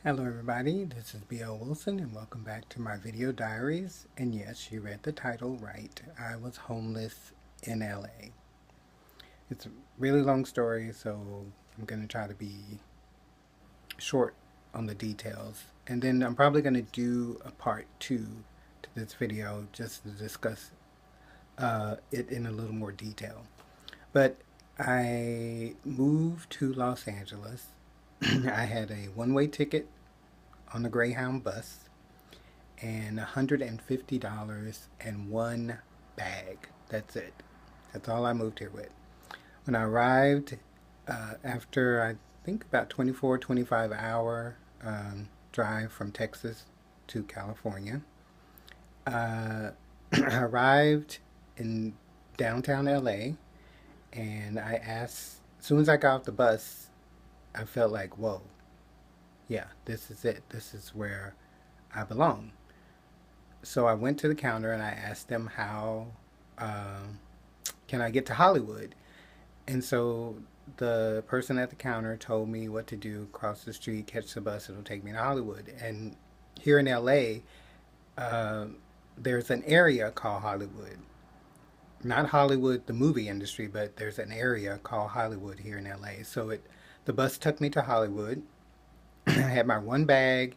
Hello everybody, this is B.L. Wilson and welcome back to my video diaries. And yes, you read the title right. I was homeless in LA. It's a really long story, so I'm going to try to be short on the details. And then I'm probably going to do a part 2 to this video just to discuss it in a little more detail. But I moved to Los Angeles. I had a one-way ticket on the Greyhound bus and $150 and one bag. That's it. That's all I moved here with. When I arrived, after I think about 24-25 hour drive from Texas to California, I arrived in downtown LA and I asked, as soon as I got off the bus, I felt like, whoa, yeah, this is it. This is where I belong. So I went to the counter and I asked them how um, can I get to Hollywood. And so the person at the counter told me what to do: cross the street, catch the bus, it'll take me to Hollywood. And here in LA, uh, there's an area called Hollywood. Not Hollywood, the movie industry, but there's an area called Hollywood here in LA. So the bus took me to Hollywood. I had my one bag,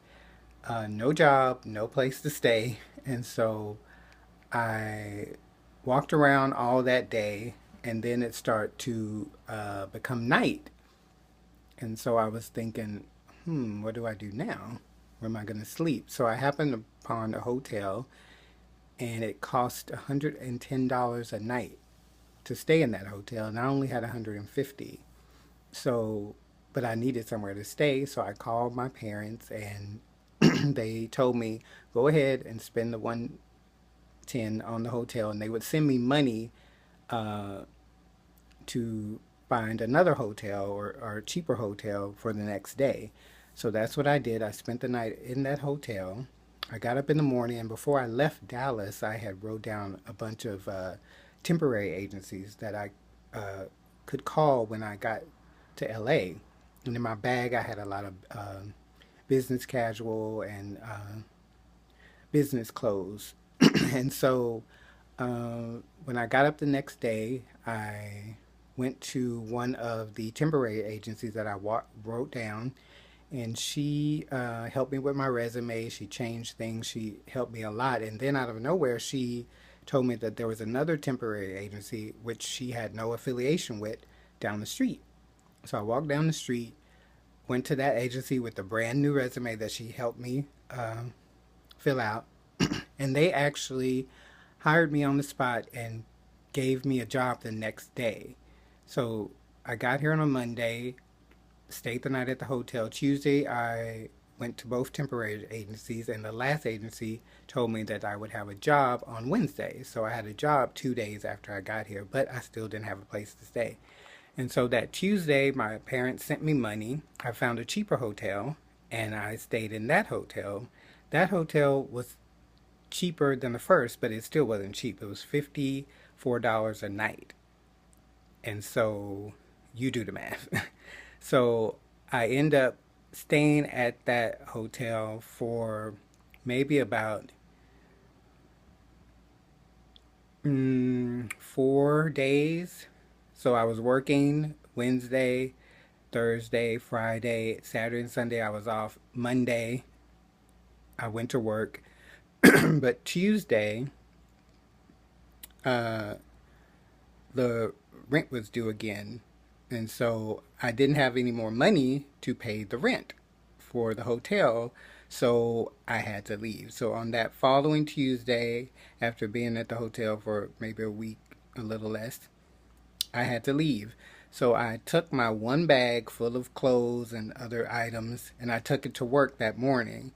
no job, no place to stay. And so I walked around all that day, and then it started to become night. And so I was thinking, what do I do now? Where am I going to sleep? So I happened upon a hotel, and it cost $110 a night to stay in that hotel, and I only had 150. So, but I needed somewhere to stay, so I called my parents, and they told me go ahead and spend the 110 on the hotel, and they would send me money uh, to find another hotel or a cheaper hotel for the next day. So that's what I did. I spent the night in that hotel. I got up in the morning, and before I left Dallas, I had wrote down a bunch of temporary agencies that I could call when I got to LA. And in my bag, I had a lot of business casual and business clothes. And so when I got up the next day, I went to one of the temporary agencies that I wrote down, and she helped me with my resume. She changed things. She helped me a lot. And then out of nowhere, she told me that there was another temporary agency which she had no affiliation with down the street. So I walked down the street, went to that agency with a brand new resume that she helped me fill out, and they actually hired me on the spot and gave me a job the next day. So I got here on a Monday, stayed the night at the hotel. Tuesday, I went to both temporary agencies, and the last agency told me that I would have a job on Wednesday. So I had a job 2 days after I got here, but I still didn't have a place to stay. And so that Tuesday, my parents sent me money. I found a cheaper hotel, and I stayed in that hotel. That hotel was cheaper than the first, but it still wasn't cheap. It was $54 a night. And so you do the math. So I end up staying at that hotel for maybe about 4 days. So I was working Wednesday, Thursday, Friday, Saturday, and Sunday. I was off. Monday, I went to work. But Tuesday, uh, the rent was due again. And so I didn't have any more money to pay the rent for the hotel. So I had to leave. So on that following Tuesday, after being at the hotel for maybe a week, a little less, I had to leave. So I took my one bag full of clothes and other items, and I took it to work that morning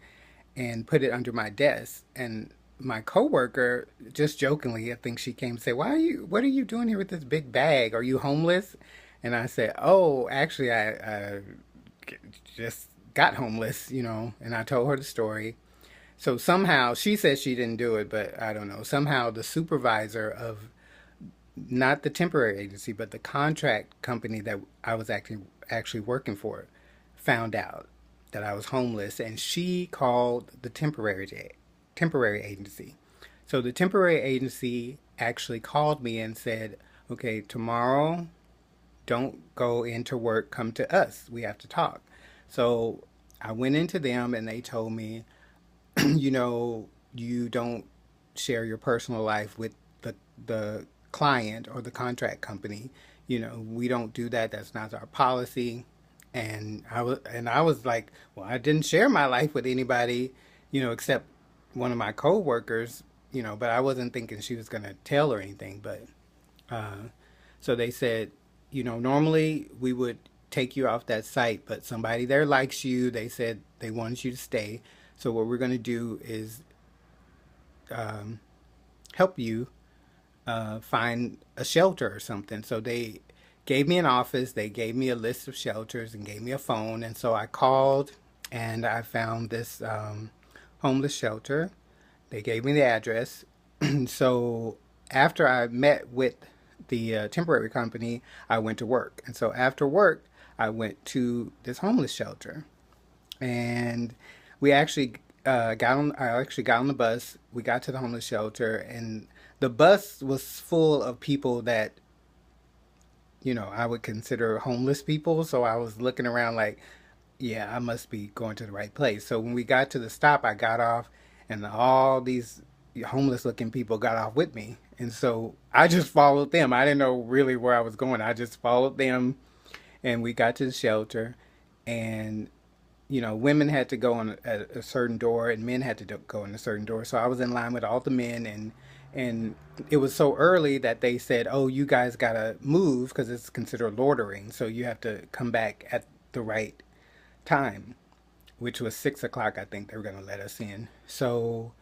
and put it under my desk. And my coworker, just jokingly, I think she came to say, what are you doing here with this big bag? Are you homeless? And I said, oh, actually, I just got homeless, and I told her the story. So somehow, she said she didn't do it, but I don't know. Somehow the supervisor of not the temporary agency, but the contract company that I was actually working for found out that I was homeless, and she called the temporary agency. So the temporary agency actually called me and said, "Okay, tomorrow, don't go into work. Come to us. We have to talk." So I went into them, and they told me, you don't share your personal life with the client or the contract company. We don't do that. That's not our policy. And I was like, well, I didn't share my life with anybody, except one of my coworkers, but I wasn't thinking she was gonna tell or anything. But so they said, normally we would take you off that site, but somebody there likes you. They said they wanted you to stay. So what we're gonna do is help you find a shelter or something. So they gave me an office, they gave me a list of shelters, and gave me a phone. And so I called and I found this homeless shelter. They gave me the address. So after I met with the temporary company, I went to work. And so after work, I went to this homeless shelter. And we actually I actually got on the bus. We got to the homeless shelter, and the bus was full of people that I would consider homeless people. So I was looking around like, yeah, I must be going to the right place. So when we got to the stop, I got off, and all these homeless looking people got off with me. And so I just followed them. I didn't know really where I was going. I just followed them, and we got to the shelter. And women had to go in a certain door, and men had to go in a certain door. So I was in line with all the men, and it was so early that they said, "Oh, you guys gotta move because it's considered loitering. So you have to come back at the right time," which was 6 o'clock. I think they were gonna let us in. So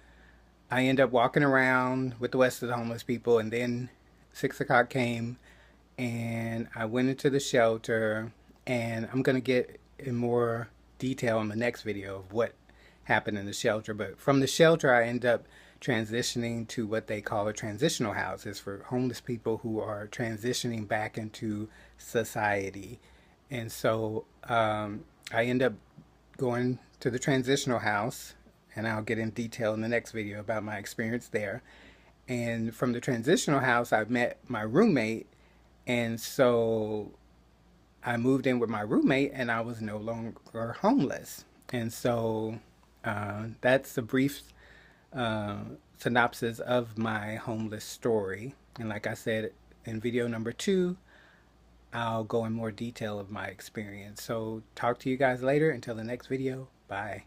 I end up walking around with the rest of the homeless people, and then 6 o'clock came, and I went into the shelter, and I'm gonna get in more detail in the next video of what happened in the shelter. But from the shelter, I end up transitioning to what they call a transitional house. It's for homeless people who are transitioning back into society. And so I end up going to the transitional house, and I'll get in detail in the next video about my experience there. And from the transitional house, I met my roommate, and so I moved in with my roommate, and I was no longer homeless. And so that's a brief synopsis of my homeless story. And like I said, in video number 2, I'll go in more detail of my experience. So talk to you guys later. Until the next video, bye.